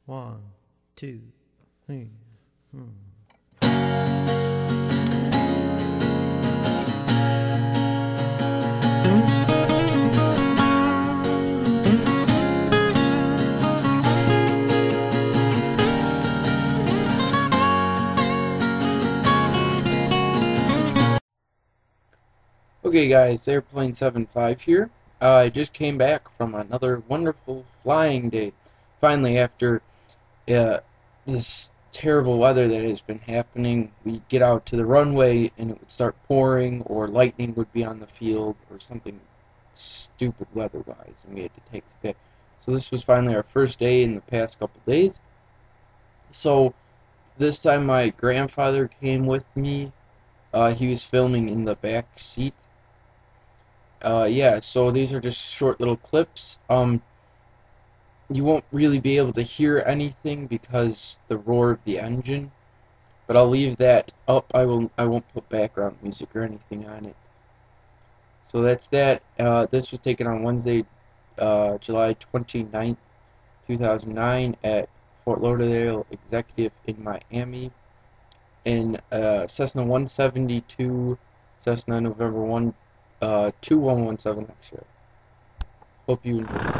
One, two, three. Okay guys, Airplane 75 here. I just came back from another wonderful flying day. Finally, after this terrible weather that has been happening, we'd get out to the runway and it would start pouring, or lightning would be on the field, or something stupid weather-wise, and we had to take a back. So this was finally our first day in the past couple days. So this time my grandfather came with me. He was filming in the back seat. Yeah, so these are just short little clips. You won't really be able to hear anything because the roar of the engine, but I'll leave that up. I won't put background music or anything on it. So that's that. This was taken on Wednesday, July 29th, 2009 at Fort Lauderdale Executive in Miami in Cessna 172 Cessna November 2117X. Hope you enjoy.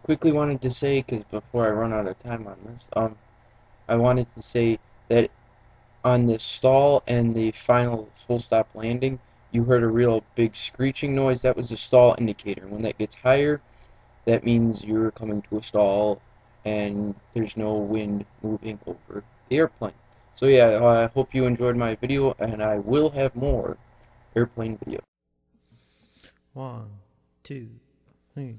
quickly wanted to say, because before I run out of time on this, I wanted to say that on the stall and the final full stop landing, you heard a real big screeching noise. That was the stall indicator. When that gets higher, that means you're coming to a stall and there's no wind moving over the airplane. So yeah, I hope you enjoyed my video, and I will have more airplane videos. 1, 2, 3.